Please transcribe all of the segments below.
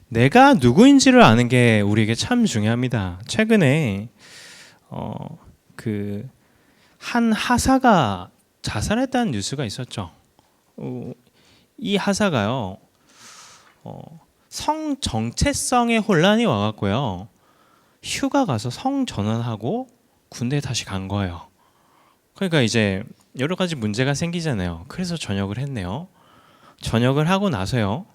내가 누구인지를 아는 게 우리에게 참 중요합니다. 최근에 그 한 하사가 자살했다는 뉴스가 있었죠. 이 하사가요, 성 정체성에 혼란이 와갖고요, 휴가 가서 성 전환하고 군대에 다시 간 거예요. 그러니까 이제 여러 가지 문제가 생기잖아요. 그래서 전역을 했네요. 전역을 하고 나서요,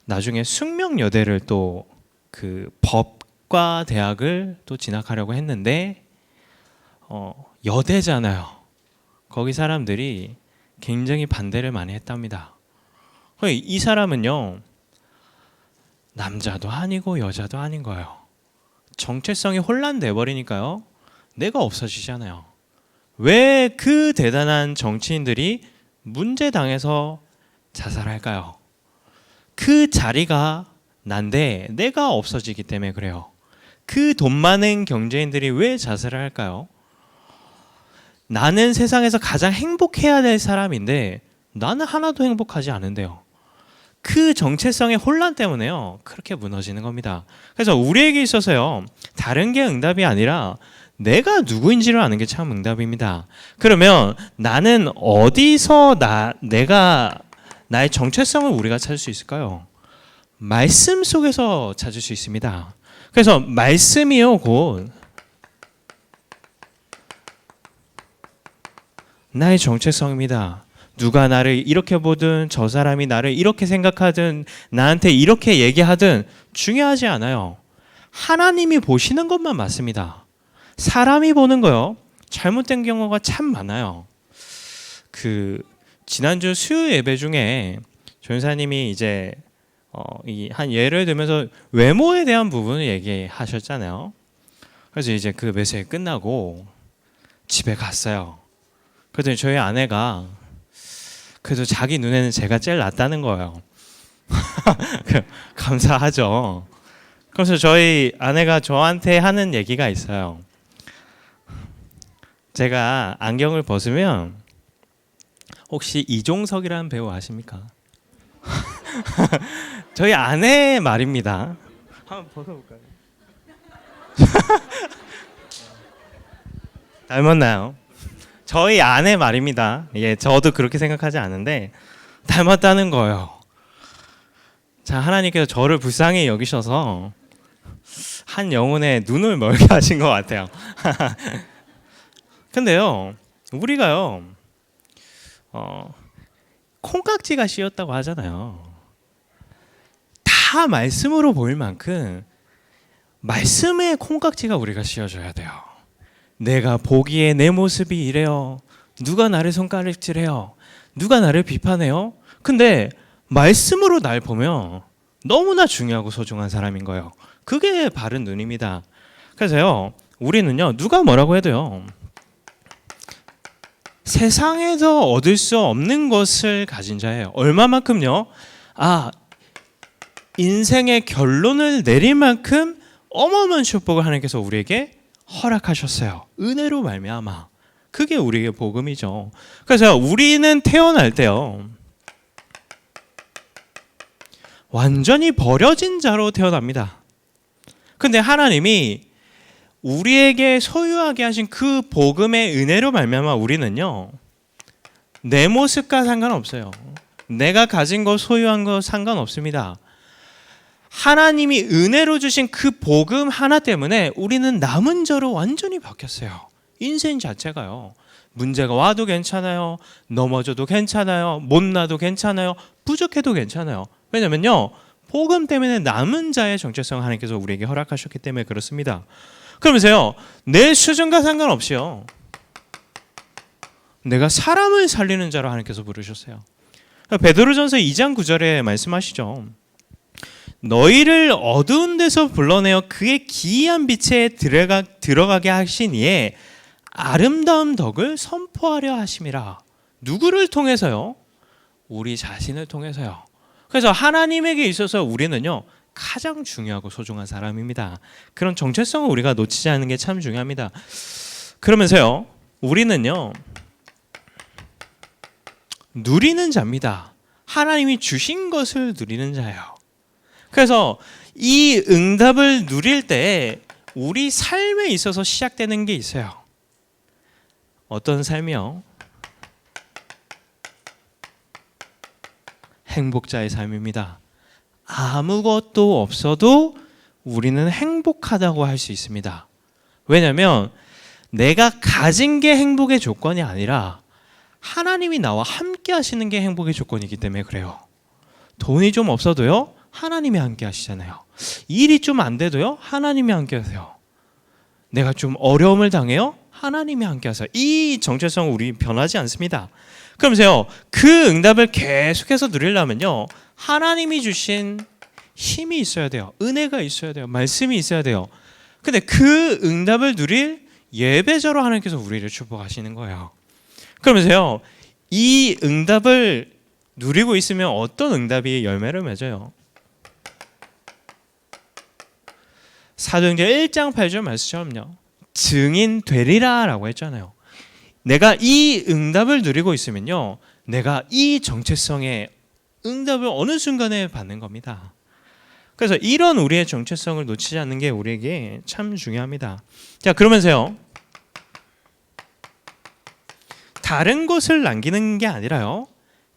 나중에 숙명여대를 또 그 법과 대학을 또 진학하려고 했는데 여대잖아요. 거기 사람들이 굉장히 반대를 많이 했답니다. 이 사람은요, 남자도 아니고 여자도 아닌 거예요. 정체성이 혼란돼 버리니까요, 내가 없어지잖아요. 왜 그 대단한 정치인들이 문제당해서 자살할까요? 그 자리가 난데 내가 없어지기 때문에 그래요. 그 돈 많은 경제인들이 왜 자살을 할까요? 나는 세상에서 가장 행복해야 될 사람인데 나는 하나도 행복하지 않은데요. 그 정체성의 혼란 때문에요, 그렇게 무너지는 겁니다. 그래서 우리에게 있어서요, 다른 게 응답이 아니라 내가 누구인지를 아는 게 참 응답입니다. 그러면 나는 어디서 내가 나의 정체성을 우리가 찾을 수 있을까요? 말씀 속에서 찾을 수 있습니다. 그래서 말씀이요, 곧 나의 정체성입니다. 누가 나를 이렇게 보든, 저 사람이 나를 이렇게 생각하든, 나한테 이렇게 얘기하든 중요하지 않아요. 하나님이 보시는 것만 맞습니다. 사람이 보는 거요, 잘못된 경우가 참 많아요. 지난주 수요 예배 중에 전사님이 이제 한 예를 들면서 외모에 대한 부분을 얘기하셨잖아요. 그래서 이제 그 메시지 끝나고 집에 갔어요. 그랬더니 저희 아내가 그래도 자기 눈에는 제가 제일 낫다는 거예요. 감사하죠. 그래서 저희 아내가 저한테 하는 얘기가 있어요. 제가 안경을 벗으면, 혹시 이종석이라는 배우 아십니까? 저희 아내 말입니다. 한번 벗어볼까요? 닮았나요? 저희 아내 말입니다. 예, 저도 그렇게 생각하지 않은데 닮았다는 거예요. 자, 하나님께서 저를 불쌍히 여기셔서 한 영혼의 눈을 멀게 하신 것 같아요. 근데요, 우리가요, 콩깍지가 씌었다고 하잖아요. 다 말씀으로 보일 만큼 말씀의 콩깍지가 우리가 씌워줘야 돼요. 내가 보기에 내 모습이 이래요. 누가 나를 손가락질해요. 누가 나를 비판해요. 근데 말씀으로 날 보면 너무나 중요하고 소중한 사람인 거예요. 그게 바른 눈입니다. 그래서요, 우리는요, 누가 뭐라고 해도요, 세상에서 얻을 수 없는 것을 가진 자예요. 얼마만큼요? 인생의 결론을 내릴 만큼 어마어마한 축복을 하나님께서 우리에게 허락하셨어요. 은혜로 말미암아. 그게 우리에게 복음이죠. 그래서 우리는 태어날 때요, 완전히 버려진 자로 태어납니다. 근데 하나님이 우리에게 소유하게 하신 그 복음의 은혜로 말미암아 우리는요, 내 모습과 상관없어요. 내가 가진 거, 소유한 거 상관없습니다. 하나님이 은혜로 주신 그 복음 하나 때문에 우리는 남은 자로 완전히 바뀌었어요. 인생 자체가요, 문제가 와도 괜찮아요, 넘어져도 괜찮아요, 못나도 괜찮아요, 부족해도 괜찮아요. 왜냐면요, 복음 때문에 남은 자의 정체성 하나님께서 우리에게 허락하셨기 때문에 그렇습니다. 그러면서요, 내 수준과 상관없이요, 내가 사람을 살리는 자로 하나님께서 부르셨어요. 베드로전서 2장 9절에 말씀하시죠. 너희를 어두운 데서 불러내어 그의 기이한 빛에 들어가게 하신 이의 아름다운 덕을 선포하려 하심이라. 누구를 통해서요? 우리 자신을 통해서요. 그래서 하나님에게 있어서 우리는요, 가장 중요하고 소중한 사람입니다. 그런 정체성을 우리가 놓치지 않는 게 참 중요합니다. 그러면서요, 우리는요, 누리는 자입니다. 하나님이 주신 것을 누리는 자예요. 그래서 이 응답을 누릴 때 우리 삶에 있어서 시작되는 게 있어요. 어떤 삶이요? 행복자의 삶입니다. 아무것도 없어도 우리는 행복하다고 할 수 있습니다. 왜냐하면 내가 가진 게 행복의 조건이 아니라 하나님이 나와 함께 하시는 게 행복의 조건이기 때문에 그래요. 돈이 좀 없어도요, 하나님이 함께 하시잖아요. 일이 좀 안 돼도요, 하나님이 함께 하세요. 내가 좀 어려움을 당해요, 하나님이 함께 하세요. 이 정체성은 우리 변하지 않습니다. 그러면서요, 그 응답을 계속해서 누리려면요, 하나님이 주신 힘이 있어야 돼요. 은혜가 있어야 돼요. 말씀이 있어야 돼요. 근데 그 응답을 누릴 예배자로 하나님께서 우리를 축복하시는 거예요. 그러면서요, 이 응답을 누리고 있으면 어떤 응답이 열매를 맺어요? 사도행전 1장 8절 말씀처럼요, 증인 되리라 라고 했잖아요. 내가 이 응답을 누리고 있으면요, 내가 이 정체성의 응답을 어느 순간에 받는 겁니다. 그래서 이런 우리의 정체성을 놓치지 않는 게 우리에게 참 중요합니다. 자, 그러면서요, 다른 것을 남기는 게 아니라요,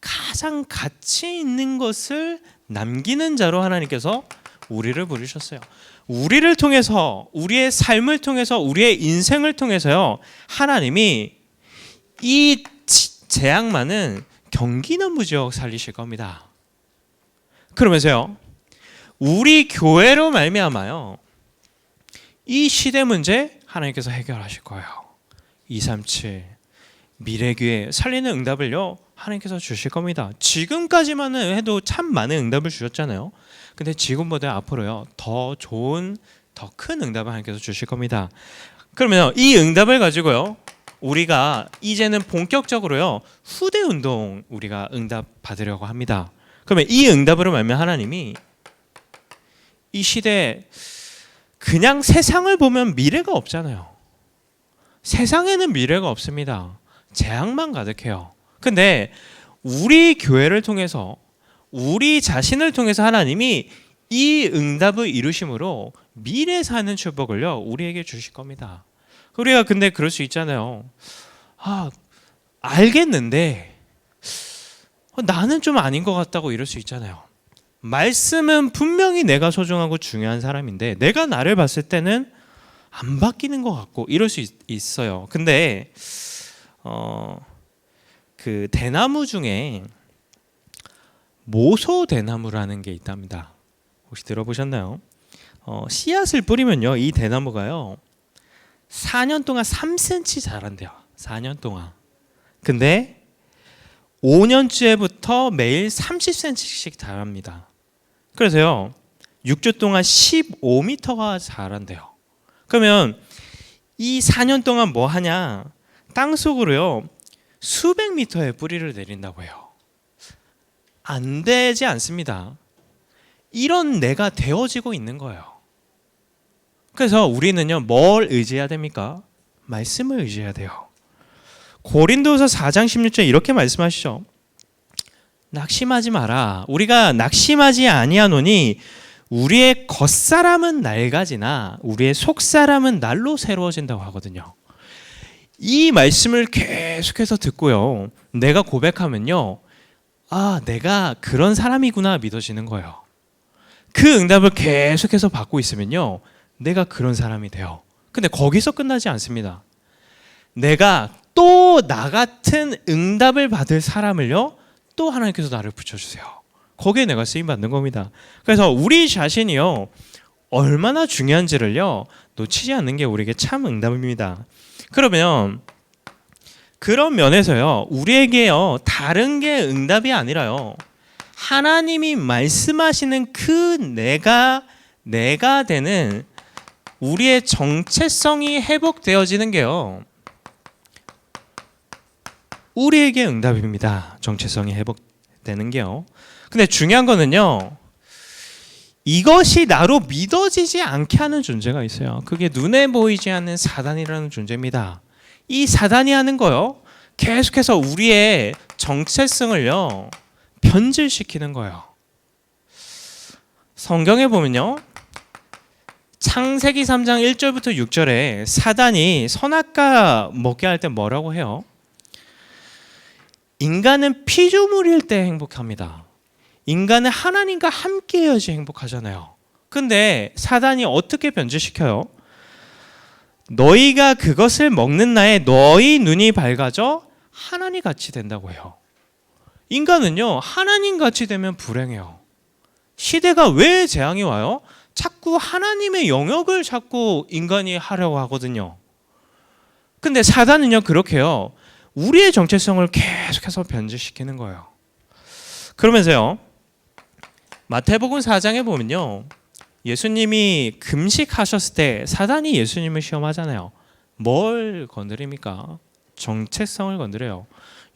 가장 가치 있는 것을 남기는 자로 하나님께서 우리를 부르셨어요. 우리를 통해서, 우리의 삶을 통해서, 우리의 인생을 통해서요, 하나님이 이 재앙만은 경기나무 지역 살리실 겁니다. 그러면서요, 우리 교회로 말미암아요, 이 시대 문제 하나님께서 해결하실 거예요. 237 미래교회 살리는 응답을요, 하나님께서 주실 겁니다. 지금까지만은 해도 참 많은 응답을 주셨잖아요. 근데 지금보다 앞으로요, 더 좋은, 더 큰 응답을 하나님께서 주실 겁니다. 그러면 이 응답을 가지고요, 우리가 이제는 본격적으로요, 후대 운동 우리가 응답 받으려고 합니다. 그러면 이 응답으로 말면 하나님이 이 시대에 그냥 세상을 보면 미래가 없잖아요. 세상에는 미래가 없습니다. 재앙만 가득해요. 근데 우리 교회를 통해서, 우리 자신을 통해서 하나님이 이 응답을 이루심으로 미래 사는 축복을요, 우리에게 주실 겁니다. 우리가 근데 그럴 수 있잖아요. 알겠는데 나는 좀 아닌 것 같다고 이럴 수 있잖아요. 말씀은 분명히 내가 소중하고 중요한 사람인데 내가 나를 봤을 때는 안 바뀌는 것 같고 이럴 수 있어요. 근데 그 대나무 중에 모소 대나무라는 게 있답니다. 혹시 들어보셨나요? 씨앗을 뿌리면요, 이 대나무가요 4년 동안 3cm 자란대요. 4년 동안. 근데 5년째부터 매일 30cm씩 자랍니다. 그래서요, 6주 동안 15m가 자란대요. 그러면 이 4년 동안 뭐 하냐? 땅 속으로요, 수백 미터의 뿌리를 내린다고 해요. 안 되지 않습니다. 이런 내가 되어지고 있는 거예요. 그래서 우리는요, 뭘 의지해야 됩니까? 말씀을 의지해야 돼요. 고린도서 4장 16절 이렇게 말씀하시죠. 낙심하지 마라. 우리가 낙심하지 아니하노니 우리의 겉사람은 낡아지나 우리의 속사람은 날로 새로워진다고 하거든요. 이 말씀을 계속해서 듣고요, 내가 고백하면요, 내가 그런 사람이구나 믿어지는 거예요. 그 응답을 계속해서 받고 있으면요, 내가 그런 사람이 돼요. 근데 거기서 끝나지 않습니다. 내가 또 나 같은 응답을 받을 사람을요, 또 하나님께서 나를 붙여주세요. 거기에 내가 쓰임받는 겁니다. 그래서 우리 자신이요, 얼마나 중요한지를요, 놓치지 않는 게 우리에게 참 응답입니다. 그러면 그런 면에서요, 우리에게요, 다른 게 응답이 아니라요, 하나님이 말씀하시는 그 내가 되는 우리의 정체성이 회복되어지는 게요, 우리에게 응답입니다. 정체성이 회복되는 게요. 근데 중요한 거는요, 이것이 나로 믿어지지 않게 하는 존재가 있어요. 그게 눈에 보이지 않는 사단이라는 존재입니다. 이 사단이 하는 거요, 계속해서 우리의 정체성을요, 변질시키는 거예요. 성경에 보면요, 창세기 3장 1절부터 6절에 사단이 선악과 먹게 할 때 뭐라고 해요? 인간은 피조물일 때 행복합니다. 인간은 하나님과 함께 해야지 행복하잖아요. 근데 사단이 어떻게 변질시켜요? 너희가 그것을 먹는 날에 너희 눈이 밝아져 하나님 같이 된다고 해요. 인간은요, 하나님 같이 되면 불행해요. 시대가 왜 재앙이 와요? 자꾸 하나님의 영역을 자꾸 인간이 하려고 하거든요. 근데 사단은요, 그렇게요, 우리의 정체성을 계속해서 변질시키는 거예요. 그러면서요, 마태복음 4장에 보면요, 예수님이 금식하셨을 때 사단이 예수님을 시험하잖아요. 뭘 건드립니까? 정체성을 건드려요.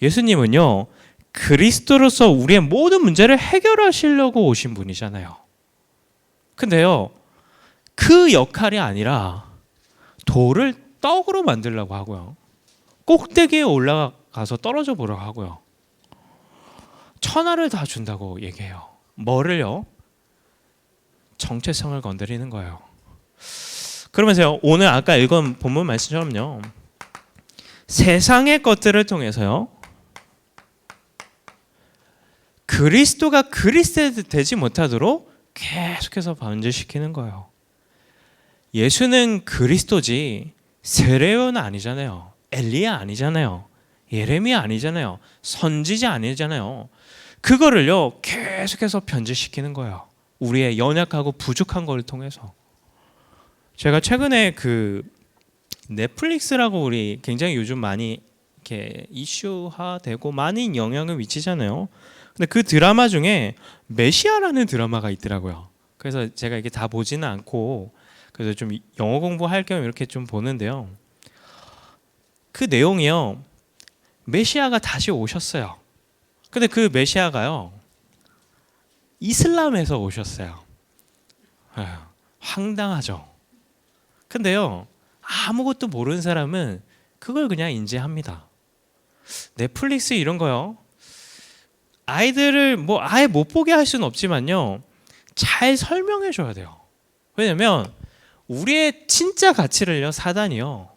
예수님은요, 그리스도로서 우리의 모든 문제를 해결하시려고 오신 분이잖아요. 근데요, 그 역할이 아니라 돌을 떡으로 만들려고 하고요, 꼭대기에 올라가서 떨어져 보려고 하고요, 천하를 다 준다고 얘기해요. 뭐를요? 정체성을 건드리는 거예요. 그러면서요, 오늘 아까 읽은 본문 말씀처럼요, 세상의 것들을 통해서요, 그리스도가 그리스도 되지 못하도록 계속해서 변질시키는 거예요. 예수는 그리스도지 세례요는 아니잖아요. 엘리야 아니잖아요. 예레미야 아니잖아요. 선지자 아니잖아요. 그거를요, 계속해서 변질시키는 거예요. 우리의 연약하고 부족한 걸 통해서. 제가 최근에 그 넷플릭스라고 우리 굉장히 요즘 많이 이렇게 이슈화되고 많은 영향을 미치잖아요. 근데 그 드라마 중에 메시아라는 드라마가 있더라고요. 그래서 제가 이게 다 보지는 않고 그래서 좀 영어 공부할 겸 이렇게 좀 보는데요. 그 내용이요, 메시아가 다시 오셨어요. 근데 그 메시아가요, 이슬람에서 오셨어요. 황당하죠. 근데요, 아무것도 모르는 사람은 그걸 그냥 인지합니다. 넷플릭스 이런 거요, 아이들을 뭐 아예 못 보게 할 수는 없지만요, 잘 설명해 줘야 돼요. 왜냐면 우리의 진짜 가치를요, 사단이요,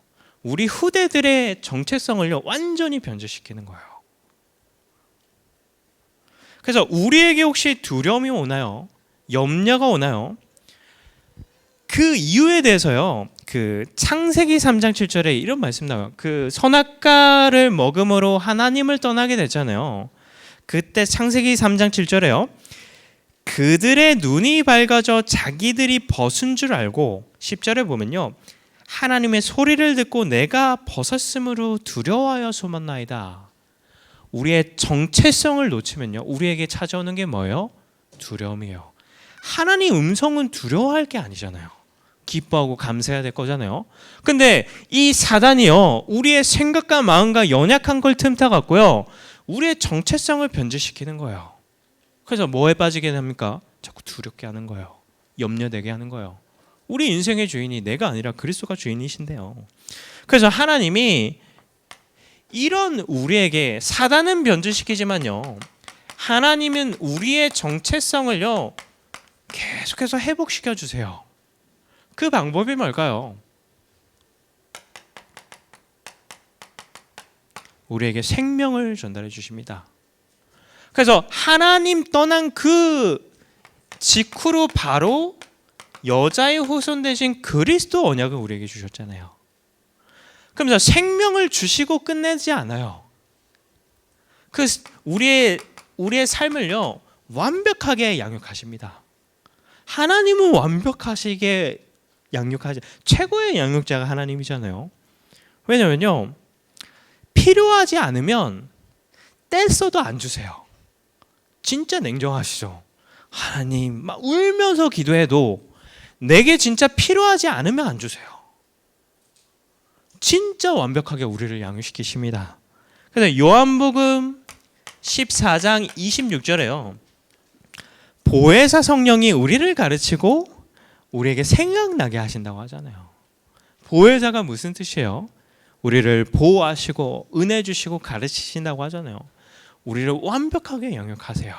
우리 후대들의 정체성을요, 완전히 변질시키는 거예요. 그래서 우리에게 혹시 두려움이 오나요? 염려가 오나요? 그 이유에 대해서요, 그 창세기 3장 7절에 이런 말씀 나와요. 그 선악과를 먹음으로 하나님을 떠나게 됐잖아요. 그때 창세기 3장 7절에요, 그들의 눈이 밝아져 자기들이 벗은 줄 알고, 10절에 보면요, 하나님의 소리를 듣고 내가 벗었으므로 두려워하여 숨었나이다. 우리의 정체성을 놓치면요, 우리에게 찾아오는 게 뭐예요? 두려움이에요. 하나님 음성은 두려워할 게 아니잖아요. 기뻐하고 감사해야 될 거잖아요. 근데 이 사단이요, 우리의 생각과 마음과 연약한 걸 틈타 갖고요, 우리의 정체성을 변질시키는 거예요. 그래서 뭐에 빠지게 됩니까? 자꾸 두렵게 하는 거예요. 염려되게 하는 거예요. 우리 인생의 주인이 내가 아니라 그리스도가 주인이신데요. 그래서 하나님이 이런 우리에게, 사단은 변질시키지만요, 하나님은 우리의 정체성을요, 계속해서 회복시켜 주세요. 그 방법이 뭘까요? 우리에게 생명을 전달해 주십니다. 그래서 하나님 떠난 그 직후로 바로 여자의 후손 대신 그리스도 언약을 우리에게 주셨잖아요. 그러면서 생명을 주시고 끝내지 않아요. 그 우리의 삶을요, 완벽하게 양육하십니다. 하나님은 완벽하시게 양육하지, 최고의 양육자가 하나님이잖아요. 왜냐면요, 필요하지 않으면 떼써도 안 주세요. 진짜 냉정하시죠. 하나님, 막 울면서 기도해도 내게 진짜 필요하지 않으면 안 주세요. 진짜 완벽하게 우리를 양육시키십니다. 그래서 요한복음 14장 26절에요, 보혜사 성령이 우리를 가르치고 우리에게 생각나게 하신다고 하잖아요. 보혜사가 무슨 뜻이에요? 우리를 보호하시고 은혜 주시고 가르치신다고 하잖아요. 우리를 완벽하게 영역하세요.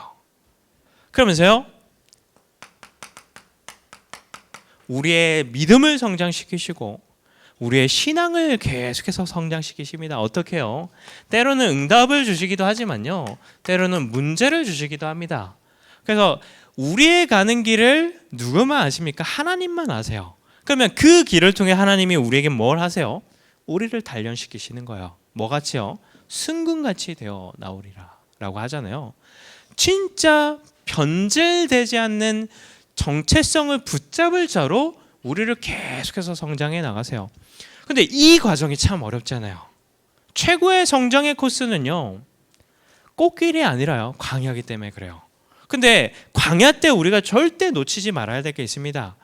그러면서요, 우리의 믿음을 성장시키시고 우리의 신앙을 계속해서 성장시키십니다. 어떻게 해요? 때로는 응답을 주시기도 하지만요, 때로는 문제를 주시기도 합니다. 그래서 우리의 가는 길을 누구만 아십니까? 하나님만 아세요. 그러면 그 길을 통해 하나님이 우리에게 뭘 하세요? 우리를 단련시키시는 거예요. 뭐같이요? 승군같이 되어 나오리라 라고 하잖아요. 진짜 변질되지 않는 정체성을 붙잡을 자로 우리를 계속해서 성장해 나가세요. 근데 이 과정이 참 어렵잖아요. 최고의 성장의 코스는요, 꽃길이 아니라요, 광야이기 때문에 그래요. 근데 광야 때 우리가 절대 놓치지 말아야 될 게 있습니다.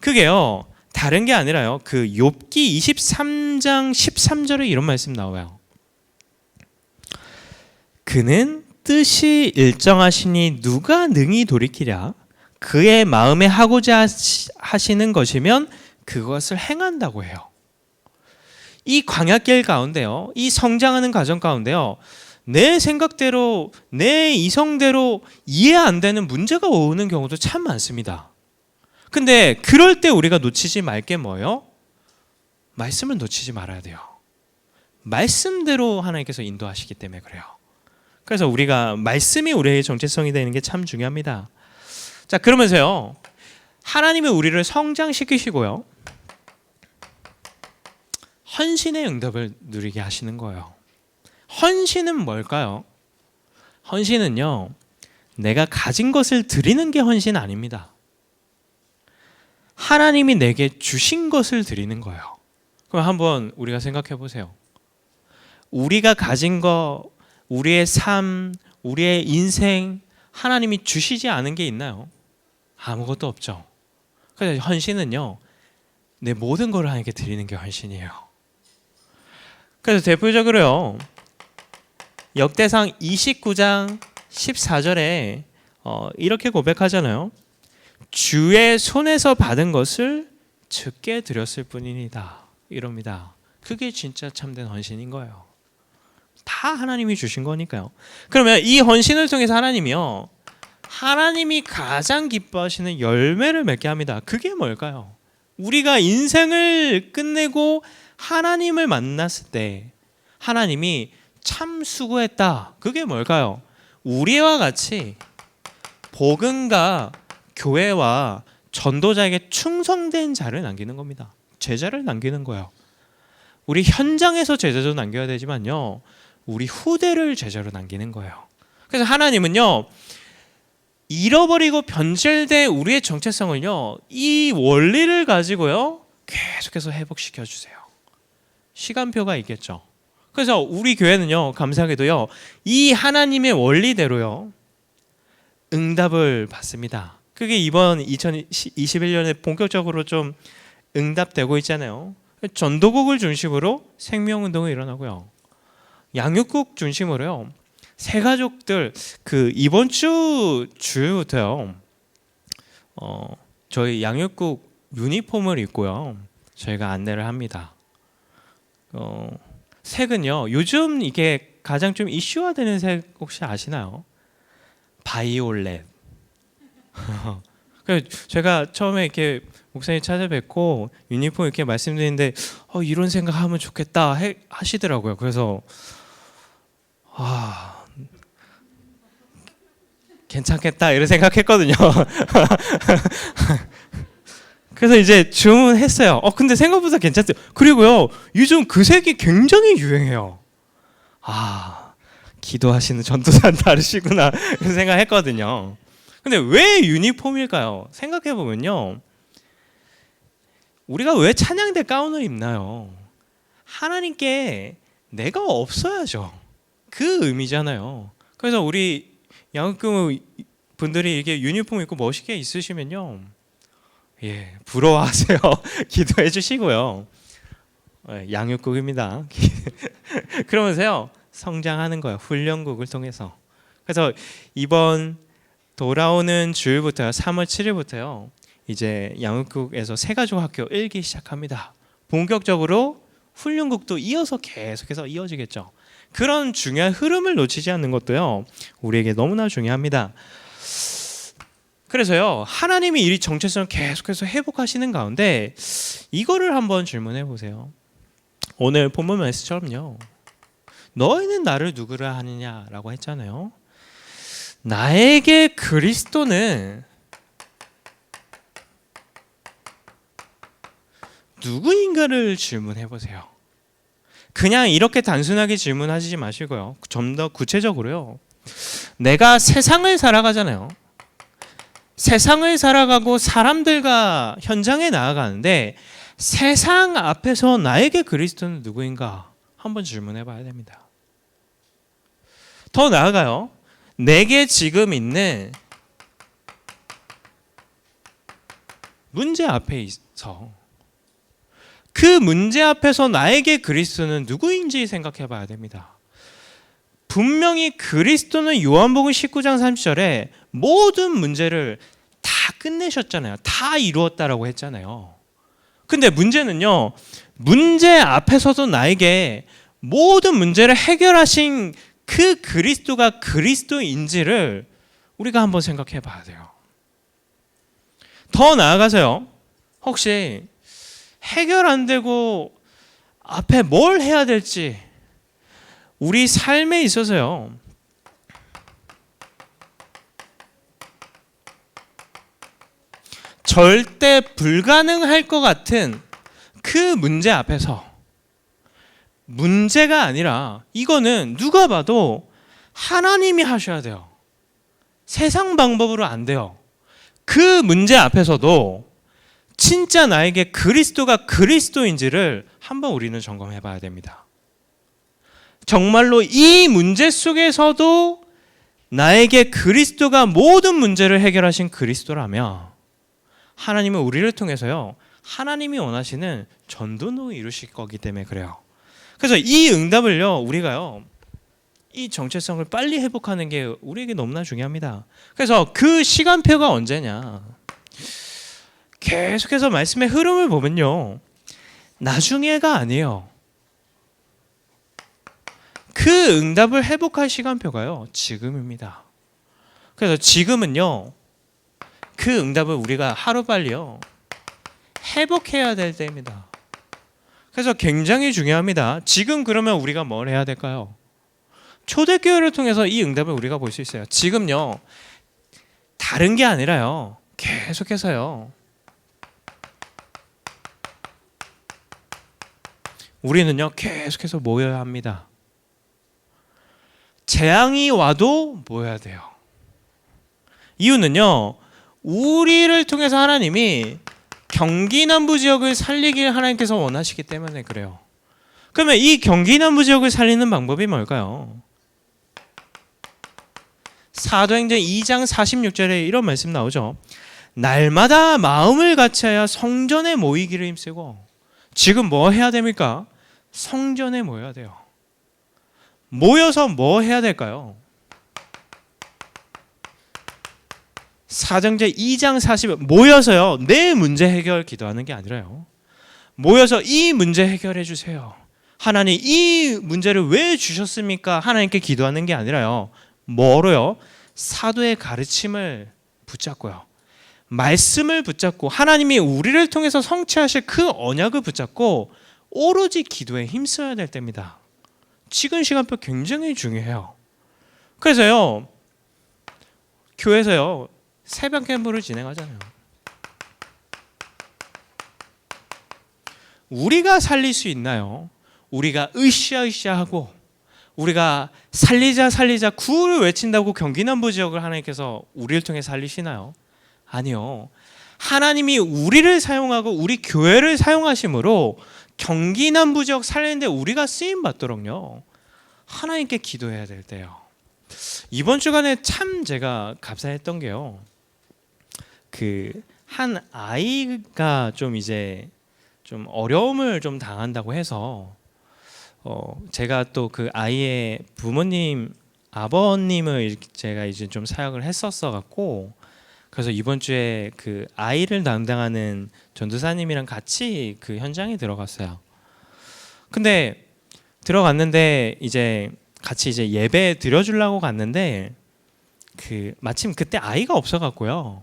그게요, 다른 게 아니라요, 그 욥기 23장 13절에 이런 말씀 나와요. 그는 뜻이 일정하시니 누가 능히 돌이키랴. 그의 마음에 하고자 하시는 것이면 그것을 행한다고 해요. 이 광야길 가운데요, 이 성장하는 과정 가운데요, 내 생각대로, 내 이성대로 이해 안 되는 문제가 오는 경우도 참 많습니다. 근데 그럴 때 우리가 놓치지 말 게 뭐예요? 말씀을 놓치지 말아야 돼요. 말씀대로 하나님께서 인도하시기 때문에 그래요. 그래서 우리가 말씀이 우리의 정체성이 되는 게 참 중요합니다. 자, 그러면서요, 하나님이 우리를 성장시키시고요, 헌신의 응답을 누리게 하시는 거예요. 헌신은 뭘까요? 헌신은요, 내가 가진 것을 드리는 게 헌신 아닙니다. 하나님이 내게 주신 것을 드리는 거예요. 그럼 한번 우리가 생각해 보세요. 우리가 가진 거, 우리의 삶, 우리의 인생, 하나님이 주시지 않은 게 있나요? 아무것도 없죠. 그래서 헌신은요, 내 모든 걸 하나님께 드리는 게 헌신이에요. 그래서 대표적으로요, 역대상 29장 14절에 이렇게 고백하잖아요. 주의 손에서 받은 것을 주께 드렸을 뿐이니다. 이럽니다. 그게 진짜 참된 헌신인 거예요. 다 하나님이 주신 거니까요. 그러면 이 헌신을 통해서 하나님이요, 하나님이 가장 기뻐하시는 열매를 맺게 합니다. 그게 뭘까요? 우리가 인생을 끝내고 하나님을 만났을 때 하나님이 참 수고했다. 그게 뭘까요? 우리와 같이 복음과 교회와 전도자에게 충성된 자를 남기는 겁니다. 제자를 남기는 거예요. 우리 현장에서 제자도 남겨야 되지만요, 우리 후대를 제자로 남기는 거예요. 그래서 하나님은요, 잃어버리고 변질된 우리의 정체성을요, 이 원리를 가지고요, 계속해서 회복시켜 주세요. 시간표가 있겠죠. 그래서 우리 교회는요, 감사하게도요, 이 하나님의 원리대로요, 응답을 받습니다. 그게 이번 2021년에 본격적으로 좀 응답되고 있잖아요. 전도국을 중심으로 생명운동이 일어나고요, 양육국 중심으로요, 새가족들, 그 이번 주 주부터요, 저희 양육국 유니폼을 입고요, 저희가 안내를 합니다. 색은요, 요즘 이게 가장 좀 이슈화되는 색 혹시 아시나요? 바이올렛. 제가 처음에 이렇게 목사님 찾아뵙고 유니폼 이렇게 말씀드리는데 이런 생각하면 좋겠다 하시더라고요. 그래서 괜찮겠다 이런 생각했거든요. 그래서 이제 주문했어요. 근데 생각보다 괜찮대요. 그리고요, 요즘 그 색이 굉장히 유행해요. 기도하시는 전도사는 다르시구나 이런 생각했거든요. 근데 왜 유니폼일까요? 생각해 보면요, 우리가 왜 찬양대 가운을 입나요? 하나님께 내가 없어야죠. 그 의미잖아요. 그래서 우리 양육교 분들이 이렇게 유니폼 입고 멋있게 있으시면요, 부러워하세요. 기도해 주시고요. 양육국입니다. 그러면서요, 성장하는 거예요. 훈련국을 통해서. 그래서 이번 돌아오는 주일부터요, 3월 7일부터요, 이제 양육국에서 새가족 학교 1기 시작합니다. 본격적으로 훈련국도 이어서 계속해서 이어지겠죠. 그런 중요한 흐름을 놓치지 않는 것도요, 우리에게 너무나 중요합니다. 그래서요, 하나님이 이 정체성을 계속해서 회복하시는 가운데 이거를 한번 질문해 보세요. 오늘 본문 말씀처럼요, 너희는 나를 누구라 하느냐라고 했잖아요. 나에게 그리스도는 누구인가를 질문해 보세요. 그냥 이렇게 단순하게 질문하시지 마시고요, 좀 더 구체적으로요. 내가 세상을 살아가잖아요. 세상을 살아가고 사람들과 현장에 나아가는데 세상 앞에서 나에게 그리스도는 누구인가 한번 질문해 봐야 됩니다. 더 나아가요, 내게 지금 있는 문제 앞에 있어 그 문제 앞에서 나에게 그리스도는 누구인지 생각해 봐야 됩니다. 분명히 그리스도는 요한복음 19장 30절에 모든 문제를 다 끝내셨잖아요. 다 이루었다라고 했잖아요. 근데 문제는요, 문제 앞에서도 나에게 모든 문제를 해결하신 그 그리스도가 그리스도인지를 우리가 한번 생각해 봐야 돼요. 더 나아가서요, 혹시 해결 안 되고 앞에 뭘 해야 될지 우리 삶에 있어서요, 절대 불가능할 것 같은 그 문제 앞에서, 문제가 아니라 이거는 누가 봐도 하나님이 하셔야 돼요. 세상 방법으로 안 돼요. 그 문제 앞에서도 진짜 나에게 그리스도가 그리스도인지를 한번 우리는 점검해 봐야 됩니다. 정말로 이 문제 속에서도 나에게 그리스도가 모든 문제를 해결하신 그리스도라면 하나님은 우리를 통해서요, 하나님이 원하시는 전도도 이루실 거기 때문에 그래요. 그래서 이 응답을요, 우리가요, 이 정체성을 빨리 회복하는 게 우리에게 너무나 중요합니다. 그래서 그 시간표가 언제냐, 계속해서 말씀의 흐름을 보면요, 나중에가 아니에요. 그 응답을 회복할 시간표가요, 지금입니다. 그래서 지금은요, 그 응답을 우리가 하루빨리요 회복해야 될 때입니다. 그래서 굉장히 중요합니다. 지금 그러면 우리가 뭘 해야 될까요? 초대교회를 통해서 이 응답을 우리가 볼 수 있어요. 지금요, 다른 게 아니라요, 계속해서요, 우리는요 계속해서 모여야 합니다. 재앙이 와도 모여야 돼요. 이유는요, 우리를 통해서 하나님이 경기 남부 지역을 살리길 하나님께서 원하시기 때문에 그래요. 그러면 이 경기 남부 지역을 살리는 방법이 뭘까요? 사도행전 2장 46절에 이런 말씀 나오죠. 날마다 마음을 같이하여 성전에 모이기를 힘쓰고. 지금 뭐 해야 됩니까? 성전에 모여야 돼요. 모여서 뭐 해야 될까요? 사도행전 2장 40, 모여서요, 내 문제 해결 기도하는 게 아니라요, 모여서 이 문제 해결해 주세요, 하나님 이 문제를 왜 주셨습니까? 하나님께 기도하는 게 아니라요, 뭐로요? 사도의 가르침을 붙잡고요, 말씀을 붙잡고 하나님이 우리를 통해서 성취하실 그 언약을 붙잡고 오로지 기도에 힘써야 될 때입니다. 지금 시간표 굉장히 중요해요. 그래서요, 교회에서요 새벽 캠프를 진행하잖아요. 우리가 살릴 수 있나요? 우리가 으쌰으쌰하고 우리가 살리자 살리자 구를 외친다고 경기 남부 지역을 하나님께서 우리를 통해 살리시나요? 아니요. 하나님이 우리를 사용하고 우리 교회를 사용하심으로 경기 남부 지역 살리는데 우리가 쓰임 받도록요, 하나님께 기도해야 될 때요. 이번 주간에 참 제가 감사했던 게요, 한 아이가 좀 이제 좀 어려움을 좀 당한다고 해서 제가 또 그 아이의 부모님, 아버님을 제가 이제 좀 사역을 했었어 갖고, 그래서 이번 주에 그 아이를 담당하는 전도사님이랑 같이 그 현장에 들어갔어요. 근데 들어갔는데 이제 같이 이제 예배 드려주려고 갔는데 마침 그때 아이가 없어갖고요.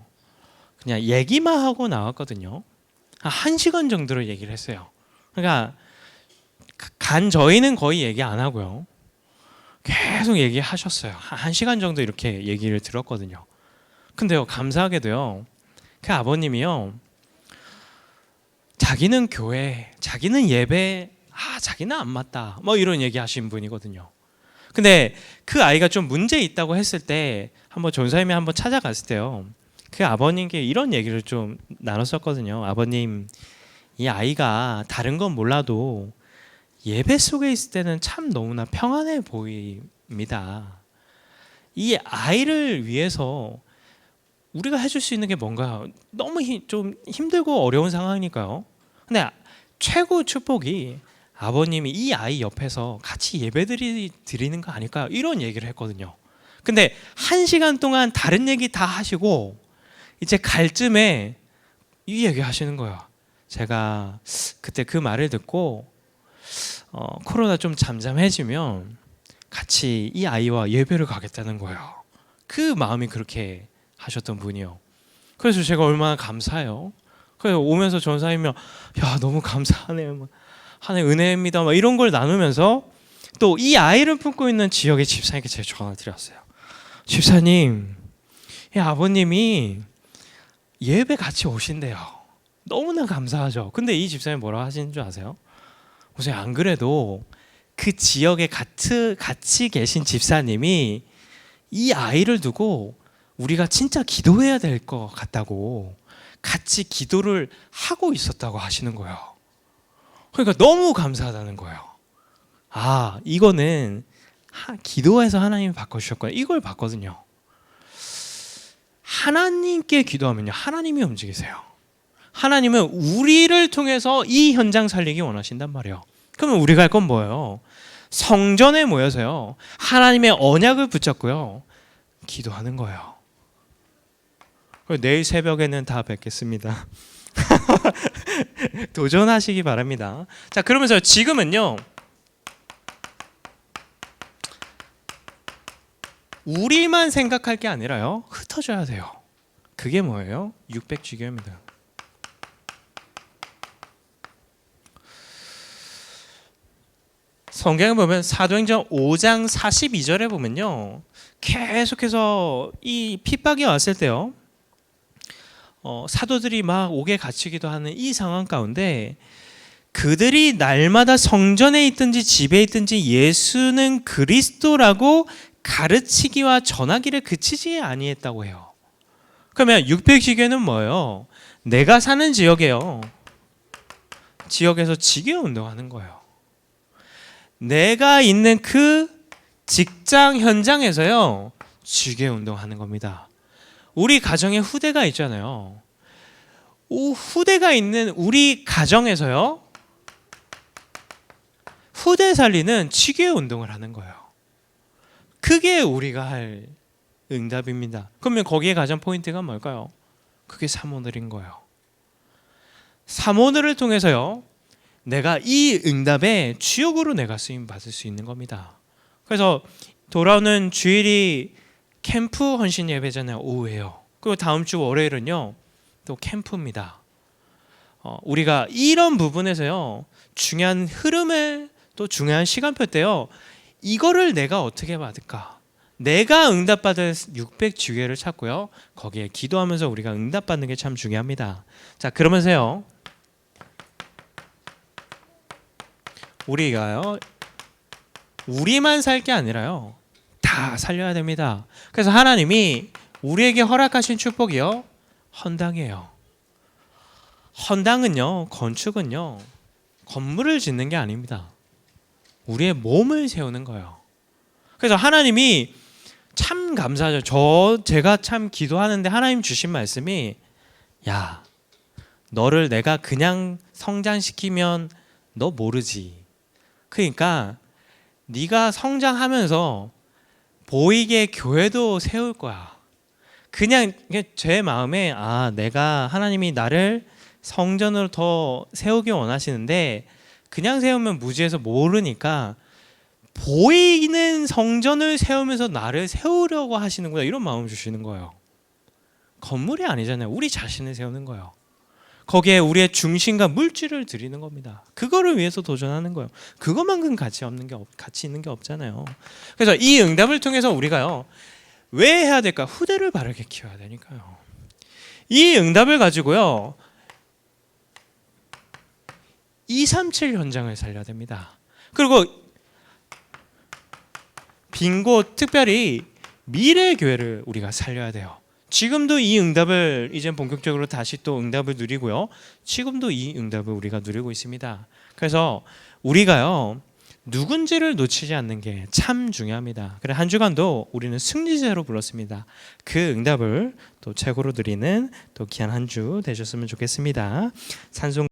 그냥 얘기만 하고 나왔거든요. 한 1시간 정도로 얘기를 했어요. 그러니까 간 저희는 거의 얘기 안 하고요. 계속 얘기하셨어요. 한 1시간 정도 이렇게 얘기를 들었거든요. 근데요, 감사하게도요, 그 아버님이요, 자기는 교회, 자기는 예배, 자기는 안 맞다, 뭐 이런 얘기 하신 분이거든요. 근데 그 아이가 좀 문제 있다고 했을 때 한번 전사님이 한번 찾아갔을 때요, 그 아버님께 이런 얘기를 좀 나눴었거든요. 아버님, 이 아이가 다른 건 몰라도 예배 속에 있을 때는 참 너무나 평안해 보입니다. 이 아이를 위해서 우리가 해줄 수 있는 게 뭔가 너무 좀 힘들고 어려운 상황이니까요. 근데 최고 축복이 아버님이 이 아이 옆에서 같이 드리는 거 아닐까요? 이런 얘기를 했거든요. 근데 1시간 동안 다른 얘기 다 하시고 이제 갈 쯤에 이 얘기 하시는 거예요. 제가 그때 그 말을 듣고 코로나 좀 잠잠해지면 같이 이 아이와 예배를 가겠다는 거예요. 그 마음이 그렇게 하셨던 분이요. 그래서 제가 얼마나 감사해요. 그래서 오면서 전사님이 야, 너무 감사하네요, 하나의 은혜입니다, 막 이런 걸 나누면서 또 이 아이를 품고 있는 지역의 집사님께 제가 전화를 드렸어요. 집사님, 이 아버님이 예배 같이 오신대요. 너무나 감사하죠. 근데 이 집사님 뭐라고 하시는 줄 아세요? 우선 안 그래도 그 지역에 같이 계신 집사님이 이 아이를 두고 우리가 진짜 기도해야 될 것 같다고 같이 기도를 하고 있었다고 하시는 거예요. 그러니까 너무 감사하다는 거예요. 이거는 기도해서 하나님이 바꿔주셨구나, 이걸 봤거든요. 하나님께 기도하면요, 하나님이 움직이세요. 하나님은 우리를 통해서 이 현장 살리기 원하신단 말이에요. 그러면 우리가 할 건 뭐예요? 성전에 모여서요, 하나님의 언약을 붙잡고요, 기도하는 거예요. 내일 새벽에는 다 뵙겠습니다. 도전하시기 바랍니다. 자, 그러면서 지금은요, 우리만 생각할 게 아니라요, 흩어져야 돼요. 그게 뭐예요? 600주교입니다. 성경에 보면 사도행전 5장 42절에 보면요, 계속해서 이 핍박이 왔을 때요, 사도들이 막 옥에 갇히기도 하는 이 상황 가운데 그들이 날마다 성전에 있든지 집에 있든지 예수는 그리스도라고 가르치기와 전하기를 그치지 아니했다고 해요. 그러면 600지교는 뭐예요? 내가 사는 지역에서 지교 운동하는 거예요. 내가 있는 그 직장 현장에서요, 지교 운동하는 겁니다. 우리 가정에 후대가 있잖아요. 후대가 있는 우리 가정에서요, 후대 살리는 지교 운동을 하는 거예요. 그게 우리가 할 응답입니다. 그러면 거기에 가장 포인트가 뭘까요? 그게 사모늘인 거예요. 사모늘을 통해서요, 내가 이 응답의 주역으로 내가 쓰임 받을 수 있는 겁니다. 그래서 돌아오는 주일이 캠프 헌신 예배잖아요. 오후에요. 그리고 다음 주 월요일은요, 또 캠프입니다. 우리가 이런 부분에서요, 중요한 흐름을, 또 중요한 시간표 때요, 이거를 내가 어떻게 받을까? 내가 응답받을 600주례를 찾고요, 거기에 기도하면서 우리가 응답받는 게 참 중요합니다. 자, 그러면서요, 우리가요, 우리만 살 게 아니라요, 다 살려야 됩니다. 그래서 하나님이 우리에게 허락하신 축복이요, 헌당이에요. 헌당은요, 건축은요, 건물을 짓는 게 아닙니다. 우리의 몸을 세우는 거예요. 그래서 하나님이 참 감사하죠. 제가 참 기도하는데 하나님 주신 말씀이, 야, 너를 내가 그냥 성장시키면 너 모르지. 그러니까 네가 성장하면서 보이게 교회도 세울 거야. 그냥 제 마음에 내가 하나님이 나를 성전으로 더 세우기 원하시는데 그냥 세우면 무지해서 모르니까 보이는 성전을 세우면서 나를 세우려고 하시는구나, 이런 마음을 주시는 거예요. 건물이 아니잖아요. 우리 자신을 세우는 거예요. 거기에 우리의 중심과 물질을 드리는 겁니다. 그거를 위해서 도전하는 거예요. 그것만큼 가치 있는 게 없잖아요. 그래서 이 응답을 통해서 우리가요, 왜 해야 될까? 후대를 바르게 키워야 되니까요. 이 응답을 가지고요, 237 현장을 살려야 됩니다. 그리고 빈 곳, 특별히 미래 교회를 우리가 살려야 돼요. 지금도 이 응답을 이제 본격적으로 다시 또 응답을 누리고요. 지금도 이 응답을 우리가 누리고 있습니다. 그래서 우리가요, 누군지를 놓치지 않는 게 참 중요합니다. 그래, 한 주간도 우리는 승리자로 불렀습니다. 그 응답을 또 최고로 누리는 또 귀한 한 주 되셨으면 좋겠습니다. 찬송